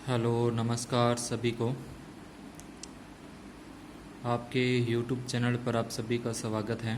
Hello नमस्कार सभी को। आपके YouTube चैनल पर आप सभी का स्वागत है।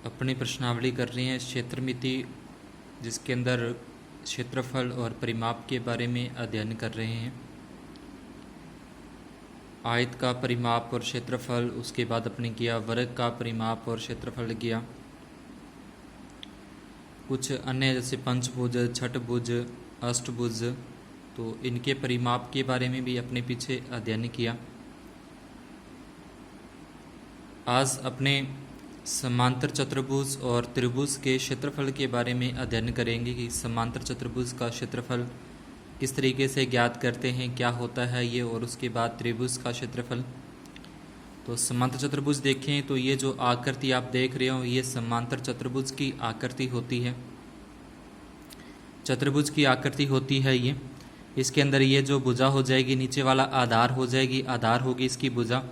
अपनी प्रश्नावली कर रही हैं क्षेत्र मिति, जिसके अंदर क्षेत्रफल और परिमाप के बारे में अध्ययन कर रहे हैं। आयत का परिमाप और क्षेत्रफल, उसके बाद अपने किया वर्ग का परिमाप और क्षेत्रफल किया। कुछ अन्य जैसे पंचभुज, छठभुज, अष्टभुज, तो इनके परिमाप के बारे में भी अपने पीछे अध्ययन किया। आज अपने समांतर चतुर्भुज और त्रिभुज के क्षेत्रफल के बारे में अध्ययन करेंगे कि समांतर चतुर्भुज का क्षेत्रफल किस तरीके से ज्ञात करते हैं, क्या होता है ये, और उसके बाद त्रिभुज का क्षेत्रफल। तो समांतर चतुर्भुज देखें तो ये जो आकृति आप देख रहे हो, ये समांतर चतुर्भुज की आकृति होती है। चतुर्भुज की आकृति होती है ये। इसके अंदर ये जो भुजा हो जाएगी, नीचे वाला आधार हो जाएगी, आधार होगी इसकी भुजा,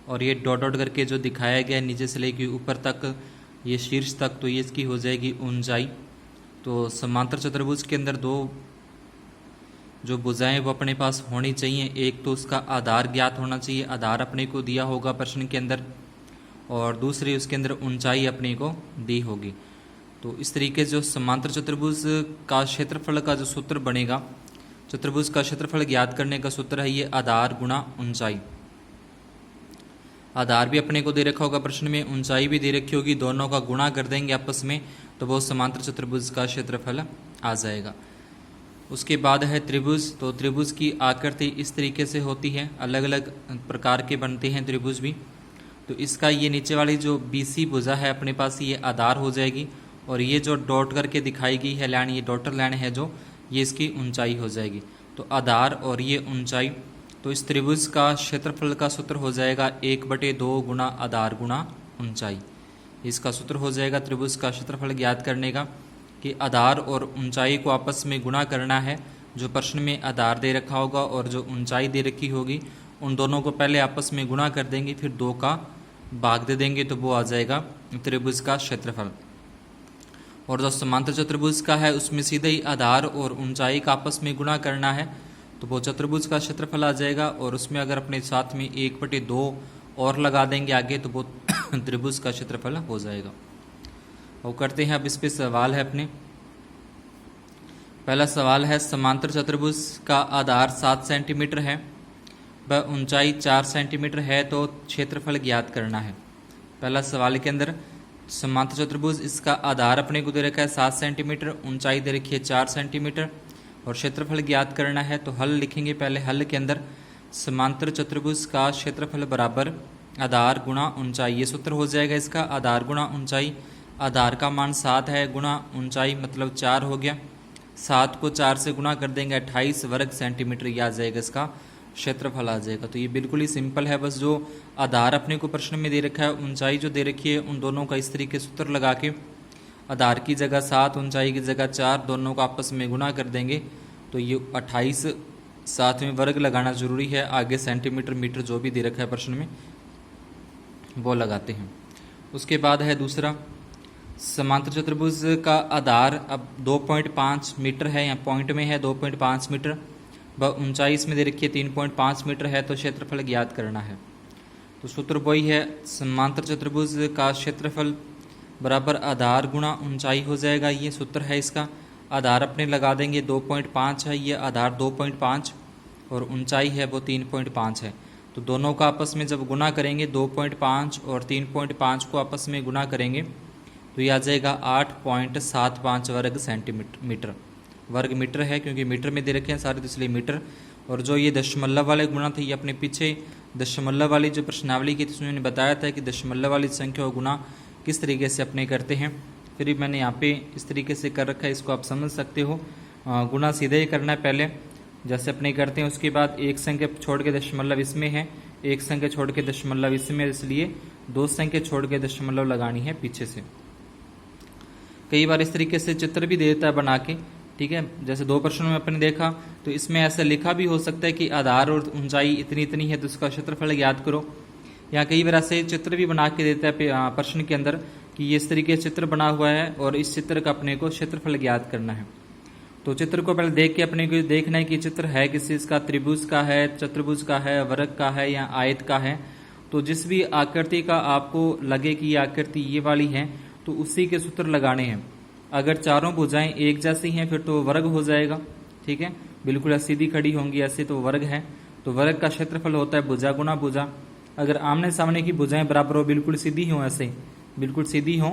और ये डॉट डॉट करके जो दिखाया गया है नीचे से लेकर ऊपर तक, ये शीर्ष तक, तो ये इसकी हो जाएगी ऊंचाई। तो समांतर चतुर्भुज के अंदर दो जो भुजाएं वो अपने पास होनी चाहिए। एक तो उसका आधार ज्ञात होना चाहिए, आधार अपने को दिया होगा प्रश्न के अंदर, और दूसरी उसके अंदर ऊंचाई अपने को दी होगी। तो इस तरीके से जो समांतर चतुर्भुज का क्षेत्रफल का जो सूत्र बनेगा, चतुर्भुज का क्षेत्रफल ज्ञात करने का सूत्र है ये आधार गुणा ऊंचाई। आधार भी अपने को दे रखा होगा प्रश्न में, ऊंचाई भी दे रखी होगी, दोनों का गुणा कर देंगे आपस में तो वो समांतर चतुर्भुज का क्षेत्रफल आ जाएगा। उसके बाद है त्रिभुज। तो त्रिभुज की आकृति इस तरीके से होती है, अलग अलग प्रकार के बनते हैं त्रिभुज भी। तो इसका ये नीचे वाली जो BC भुजा है अपने पास, ये आधार हो जाएगी, और ये जो डॉट करके दिखाई गई है लाइन, ये डॉटर लाइन है जो, ये इसकी ऊंचाई हो जाएगी। तो आधार और ये ऊंचाई, तो इस त्रिभुज का क्षेत्रफल का सूत्र हो जाएगा 1/2 गुणा आधार गुणा ऊंचाई। इसका सूत्र हो जाएगा त्रिभुज का क्षेत्रफल ज्ञात करने का कि आधार और ऊंचाई को आपस में गुणा करना है। जो प्रश्न में आधार दे रखा होगा और जो ऊंचाई दे रखी होगी, उन दोनों को पहले आपस में गुणा कर देंगे, फिर 2 का भाग दे देंगे, तो वो आ जाएगा त्रिभुज का क्षेत्रफल। और जो समांतर चतुर्भुज का है उसमें सीधे ही आधार और ऊंचाई का आपस में गुणा करना है, तो वो चतुर्भुज का क्षेत्रफल आ जाएगा। और उसमें अगर अपने साथ में 1/2 और लगा देंगे आगे, तो वो त्रिभुज का क्षेत्रफल हो जाएगा। और करते हैं अब इस पे सवाल है अपने। पहला सवाल है, समांतर चतुर्भुज का आधार 7 सेंटीमीटर है व ऊंचाई 4 सेंटीमीटर है, तो क्षेत्रफल ज्ञात करना है। पहला सवाल के अंदर समांतर चतुर्भुज, इसका आधार अपने को दे रखा है 7 सेंटीमीटर, ऊंचाई दे रखी है 4 सेंटीमीटर, और क्षेत्रफल ज्ञात करना है। तो हल लिखेंगे। पहले हल के अंदर समांतर चतुर्भुज का क्षेत्रफल बराबर आधार गुणा ऊंचाई, ये सूत्र हो जाएगा इसका, आधार गुणा ऊंचाई। आधार का मान 7 है, गुणा ऊंचाई मतलब 4 हो गया। 7 को 4 से गुणा कर देंगे, 28 वर्ग सेंटीमीटर, ये आ जाएगा इसका क्षेत्रफल आ जाएगा। तो ये बिल्कुल ही सिंपल है। बस जो आधार अपने को प्रश्न में दे रखा है, ऊंचाई जो दे रखी है, उन दोनों का इस तरीके सूत्र लगा के आधार की जगह 7, ऊंचाई की जगह 4, दोनों को आपस में गुणा कर देंगे, तो ये 28, साथ में वर्ग लगाना जरूरी है, आगे सेंटीमीटर मीटर जो भी दे रखा है प्रश्न में वो लगाते हैं। उसके बाद है दूसरा, समांतर चतुर्भुज का आधार अब 2.5 मीटर है, या पॉइंट में है 2.5 मीटर, व ऊंचाई इसमें दे रखी है 3.5 मीटर है, तो क्षेत्रफल ज्ञात करना है। तो सूत्र वही है, समांतर चतुर्भुज का क्षेत्रफल बराबर आधार गुणा ऊंचाई हो जाएगा, ये सूत्र है इसका। आधार अपने लगा देंगे 2.5 है, ये आधार 2.5 और ऊंचाई है वो 3.5 है। तो दोनों का आपस में जब गुणा करेंगे, 2.5 और 3.5 को आपस में गुणा करेंगे, तो ये आ जाएगा 8.75 वर्ग सेंटीमीटर। वर्ग मीटर है क्योंकि मीटर में दे रखे हैं सारे, तो इसलिए मीटर। और जो ये दशमलव वाले गुणा थे, ये अपने पीछे दशमलव वाली जो प्रश्नावली की थी उसमें मैंने बताया था कि दशमलव वाली संख्या और गुणा किस तरीके से अपने करते हैं। फिर भी मैंने यहाँ पे इस तरीके से कर रखा है, इसको आप समझ सकते हो। गुणा सीधे ही करना है पहले, जैसे अपने करते हैं। उसके बाद एक संख्या छोड़ के दशमलव इसमें है, एक संख्या छोड़ के दशमलव इसमें, इसलिए 2 संख्या छोड़ के दशमलव लगानी है पीछे से। कई बार इस तरीके से चित्र भी दे देता है बना के, ठीक है। जैसे 2 प्रश्नों में अपने देखा, तो इसमें ऐसा लिखा भी हो सकता है कि आधार और ऊंचाई इतनी इतनी है, तो उसका क्षेत्रफल ज्ञात करो। या कई बार ऐसे चित्र भी बना के देता है प्रश्न के अंदर कि ये इस तरीके से चित्र बना हुआ है और इस चित्र का अपने को क्षेत्रफल ज्ञात करना है। तो चित्र को पहले देख के अपने को देखना है कि चित्र है किस चीज का, त्रिभुज का है, चतुर्भुज का है, वर्ग का है या आयत का है। तो जिस भी आकृति का आपको लगे कि ये आकृति ये वाली है तो उसी के सूत्र लगाने हैं। अगर चारों भुजाएं एक जैसी हैं फिर तो वर्ग हो जाएगा, ठीक है, बिल्कुल सीधी खड़ी होंगी ऐसे तो वर्ग है। तो वर्ग का क्षेत्रफल होता है भुजा गुना भुजा। अगर आमने सामने की भुजाएं बराबर हो, बिल्कुल सीधी हो, ऐसे बिल्कुल सीधी हो,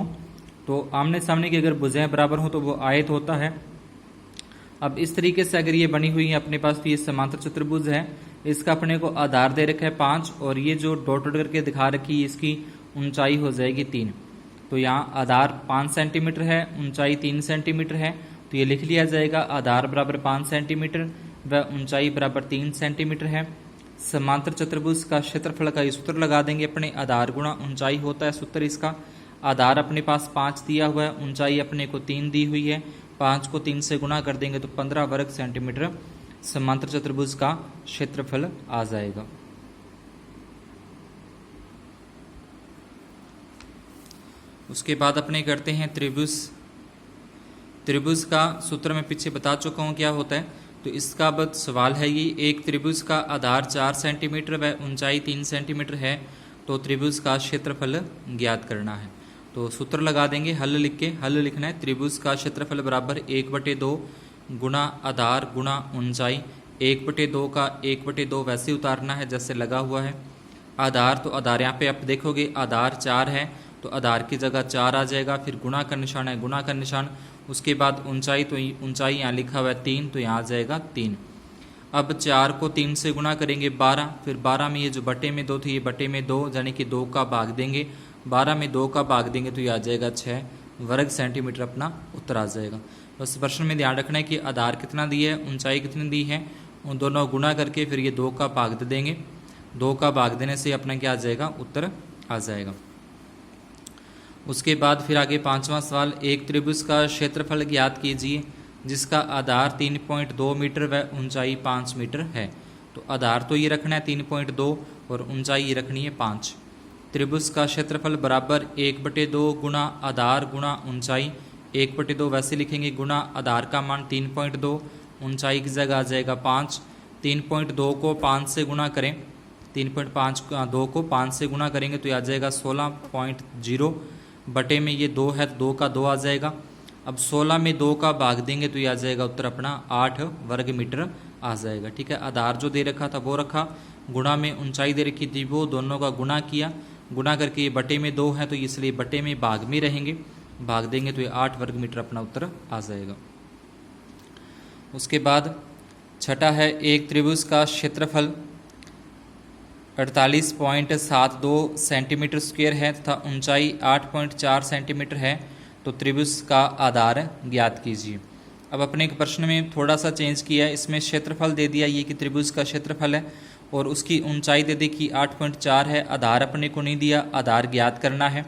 तो आमने सामने की अगर भुजाएं बराबर हो तो वो आयत होता है। अब इस तरीके से अगर ये बनी हुई है अपने पास तो ये समांतर चतुर्भुज है। इसका अपने को आधार दे रखा है 5 और ये जो डॉट डॉट करके दिखा रखी है इसकी ऊंचाई हो जाएगी 3। तो यहाँ आधार 5 सेंटीमीटर है, ऊंचाई 3 सेंटीमीटर है। तो ये लिख लिया जाएगा आधार बराबर 5 सेंटीमीटर व ऊंचाई बराबर 3 सेंटीमीटर है। समांतर चतुर्भुज का क्षेत्रफल का ये सूत्र लगा देंगे अपने, आधार गुणा ऊंचाई होता है सूत्र इसका। आधार अपने पास 5 दिया हुआ है, ऊंचाई अपने को 3 दी हुई है, 5 को 3 से गुणा कर देंगे तो 15 वर्ग सेंटीमीटर समांतर चतुर्भुज का क्षेत्रफल आ जाएगा। उसके बाद अपने करते हैं त्रिभुज। त्रिभुज का सूत्र मैं पीछे बता चुका हूं क्या होता है। तो इसका अब सवाल है ये, एक त्रिभुज का आधार 4 सेंटीमीटर व ऊंचाई 3 सेंटीमीटर है तो त्रिभुज का क्षेत्रफल ज्ञात करना है। तो सूत्र लगा देंगे, हल लिख के, हल लिखना है त्रिभुज का क्षेत्रफल बराबर 1/2 गुणा आधार गुणा ऊंचाई। 1/2 का 1/2 वैसे उतारना है जैसे लगा हुआ है। आधार तो आधार यहाँ पे आप देखोगे आधार 4 है तो आधार की जगह 4 आ जाएगा, फिर गुणा का निशान है, गुणा का निशान। उसके बाद ऊंचाई, तो ऊंचाई यहाँ लिखा हुआ है 3 तो यहाँ आ जाएगा 3। अब 4 को 3 से गुणा करेंगे 12, फिर 12 में ये जो बटे में 2 थी ये बटे में 2 यानी कि 2 का भाग देंगे, 12 में 2 का भाग देंगे तो ये आ जाएगा 6 वर्ग सेंटीमीटर अपना उत्तर आ जाएगा। बस प्रश्न में ध्यान रखना है कि आधार कितना दी है, ऊंचाई कितनी दी है, उन दोनों गुणा करके फिर ये 2 का भाग दे देंगे। 2 का भाग देने से अपना क्या आ जाएगा, उत्तर आ जाएगा। उसके बाद फिर आगे 5वां सवाल, एक त्रिभुज का क्षेत्रफल ज्ञात कीजिए जिसका आधार 3.2 मीटर व ऊंचाई 5 मीटर है। तो आधार तो ये रखना है 3.2 और ऊंचाई ये रखनी है 5। त्रिभुज का क्षेत्रफल बराबर 1/2 गुणा आधार गुणा ऊंचाई। 1/2 वैसे लिखेंगे, गुणा आधार का मान 3.2, ऊंचाई की जगह आ जाएगा 5। 3.2 को 5 से गुणा करें, 3.5 को 5 से गुणा करेंगे तो आ जाएगा 16.0, बटे में ये 2 है तो 2 का 2 आ जाएगा। अब 16 में 2 का भाग देंगे तो ये आ जाएगा उत्तर अपना 8 वर्ग मीटर आ जाएगा। ठीक है, आधार जो दे रखा था वो रखा, गुणा में ऊंचाई दे रखी थी वो, दोनों का गुणा किया, गुणा करके ये बटे में 2 है तो इसलिए बटे में भाग में रहेंगे, भाग देंगे तो ये 8 वर्ग मीटर अपना उत्तर आ जाएगा। उसके बाद छठा है, एक त्रिभुज का क्षेत्रफल 48.72 सेंटीमीटर स्क्वायर है तथा ऊंचाई 8.4 सेंटीमीटर है तो त्रिभुज का आधार ज्ञात कीजिए। अब अपने एक प्रश्न में थोड़ा सा चेंज किया है, इसमें क्षेत्रफल दे दिया ये कि त्रिभुज का क्षेत्रफल है और उसकी ऊंचाई दे दी कि 8.4 है, आधार अपने को नहीं दिया, आधार ज्ञात करना है।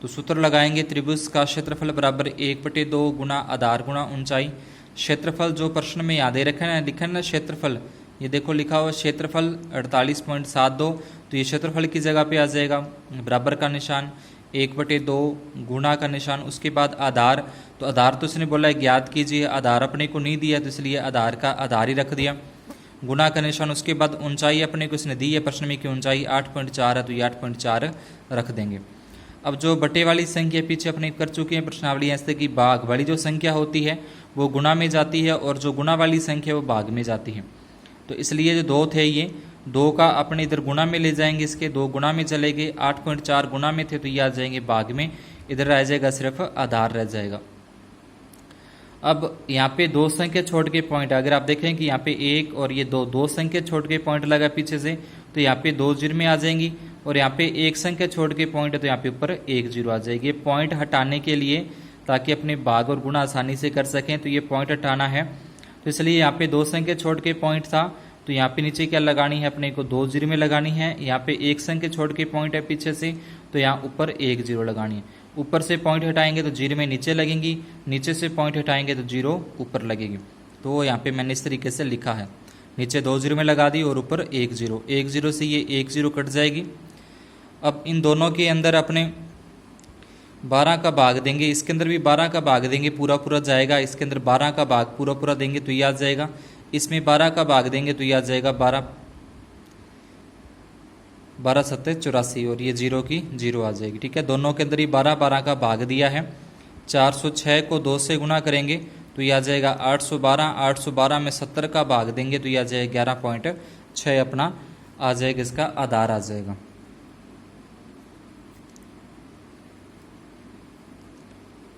तो सूत्र लगाएंगे, त्रिभुज का क्षेत्रफल बराबर 1/2 गुणा आधार गुणा ऊंचाई। क्षेत्रफल जो प्रश्न में याद रखना है, लिखा है ना क्षेत्रफल, ये देखो लिखा हुआ क्षेत्रफल 48.72 तो ये क्षेत्रफल की जगह पे आ जाएगा, बराबर का निशान 1/2 गुणा का निशान। उसके बाद आधार, तो आधार तो इसने बोला है ज्ञात कीजिए, आधार अपने को नहीं दिया तो इसलिए आधार का आधार ही रख दिया, गुणा का निशान। उसके बाद ऊंचाई अपने को इसने दी है प्रश्न में कि ऊंचाई 8.4 है तो ये 8.4 रख देंगे। अब जो बटे वाली संख्या पीछे अपने कर चुके हैं प्रश्नावली, ऐसे कि भाग वाली जो संख्या होती है वो गुणा में जाती है और जो गुणा वाली संख्या वो भाग में जाती है। तो इसलिए जो 2 थे ये 2 का अपने इधर गुणा में ले जाएंगे, इसके 2 गुणा में चले गए, 8.4 गुणा में थे तो ये आ जाएंगे भाग में, इधर रह जाएगा सिर्फ आधार रह जाएगा। अब यहाँ पे 2 संख्या छोड़ के पॉइंट, अगर आप देखें कि यहाँ पे 1 और ये 2 संख्या छोड़ के पॉइंट लगा पीछे से तो यहाँ पे 2 जीरो में आ जाएंगी और यहाँ पे 1 संख्या छोड़ के पॉइंट है तो यहाँ पे ऊपर 1 जीरो आ जाएगी। पॉइंट हटाने के लिए ताकि अपने भाग और गुणा आसानी से कर सकें तो ये पॉइंट हटाना है, तो इसलिए यहाँ पे 2 संख्या छोड़ के पॉइंट था तो यहाँ पे नीचे क्या लगानी है अपने को 2 जीरो में लगानी है। यहाँ पे 1 संख्या छोड़ के पॉइंट है पीछे से तो यहाँ ऊपर 1 जीरो लगानी है। ऊपर से पॉइंट हटाएंगे तो जीरो में नीचे लगेंगी, नीचे से पॉइंट हटाएंगे तो जीरो ऊपर लगेगी। तो यहाँ पे मैंने इस तरीके से लिखा है, नीचे 2 जीरो में लगा दी और ऊपर 1 जीरो, 1 जीरो से ये 1 जीरो कट जाएगी। अब इन दोनों के अंदर अपने 12 का भाग देंगे, इसके अंदर भी 12 का भाग देंगे, पूरा पूरा जाएगा। इसके अंदर 12 का भाग पूरा पूरा देंगे तो ये आ जाएगा। इसमें 12 का भाग देंगे तो ये आ जाएगा 12 सत्ते 84 और ये 0 की 0 आ जाएगी। ठीक है, दोनों के अंदर ही 12 12 का भाग दिया है। 406 को 2 से गुना करेंगे तो ये आ जाएगा 812। 812 में 70 का भाग देंगे तो ये आ जाएगा 11.6 अपना आ जाएगा, इसका आधार आ जाएगा।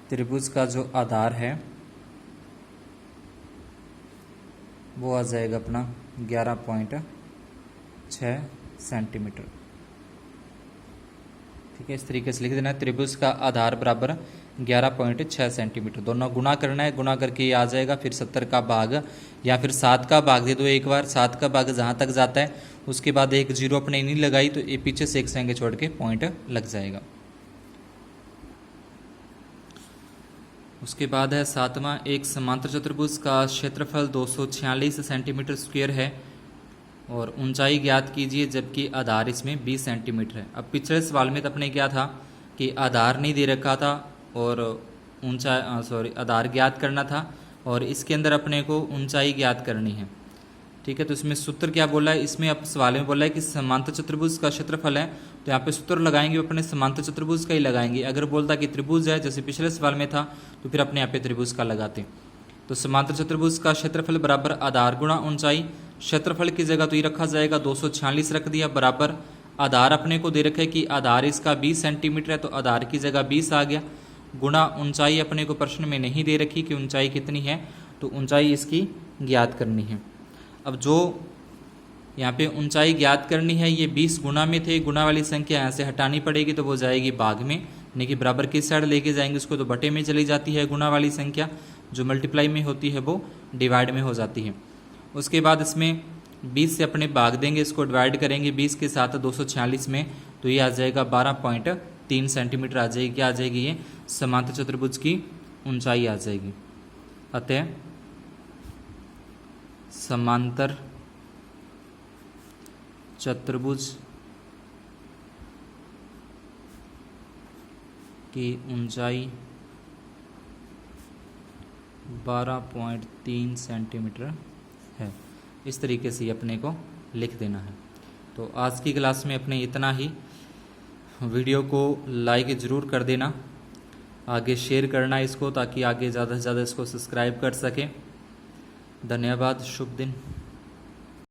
त्रिभुज का जो आधार है वो आ जाएगा अपना 11.6 सेंटीमीटर। ठीक है, इस तरीके से लिख देना है, त्रिभुज का आधार बराबर 11.6 सेंटीमीटर। दोनों गुणा करना है, गुणा करके ये आ जाएगा। फिर 70 का भाग या फिर 7 का भाग दे दो एक बार। 7 का भाग जहाँ तक जाता है उसके बाद एक 0 अपने नहीं लगाई तो ये पीछे से एक संख्या छोड़ के पॉइंट लग जाएगा। उसके बाद है 7वां, एक समांतर चतुर्भुज का क्षेत्रफल 246 सेंटीमीटर स्क्वायर है और ऊंचाई ज्ञात कीजिए जबकि आधार इसमें 20 सेंटीमीटर है। अब पिछले सवाल में तो अपने क्या था कि आधार नहीं दे रखा था और आधार ज्ञात करना था और इसके अंदर अपने को ऊंचाई ज्ञात करनी है। ठीक है, तो इसमें सूत्र क्या बोला है, इसमें अब सवाल में बोला है कि समांतर चतुर्भुज का क्षेत्रफल है तो यहाँ पे सूत्र लगाएंगे अपने समांतर चतुर्भुज का ही लगाएंगे। अगर बोलता कि त्रिभुज है जैसे पिछले सवाल में था तो फिर अपने यहाँ पे त्रिभुज का लगाते। तो समांतर चतुर्भुज का क्षेत्रफल बराबर आधार गुणा ऊंचाई। क्षेत्रफल की जगह तो ये रखा जाएगा 246 रख दिया, बराबर आधार अपने को दे रखा है कि आधार इसका 20 सेंटीमीटर है तो आधार की जगह 20 आ गया, गुणा ऊंचाई अपने को प्रश्न में नहीं दे रखी कि ऊंचाई कितनी है तो ऊंचाई इसकी ज्ञात करनी है। अब जो यहाँ पे ऊंचाई ज्ञात करनी है ये 20 गुना में थे, गुना वाली संख्या यहाँ से हटानी पड़ेगी तो वो जाएगी भाग में, यानी कि बराबर किस साइड लेके जाएंगे उसको तो बटे में चली जाती है। गुना वाली संख्या जो मल्टीप्लाई में होती है वो डिवाइड में हो जाती है। उसके बाद इसमें 20 से अपने भाग देंगे, इसको डिवाइड करेंगे 20 के साथ 246 में तो ये आ जाएगा 12.3 सेंटीमीटर आ जाएगी। क्या आ जाएगी, ये समांतर चतुर्भुज की ऊंचाई आ जाएगी। अतः समांतर चतुर्भुज की ऊंचाई 12.3 सेंटीमीटर है। इस तरीके से अपने को लिख देना है। तो आज की क्लास में अपने इतना ही। वीडियो को लाइक ज़रूर कर देना, आगे शेयर करना इसको ताकि आगे ज़्यादा से ज़्यादा इसको सब्सक्राइब कर सकें। धन्यवाद, शुभ दिन।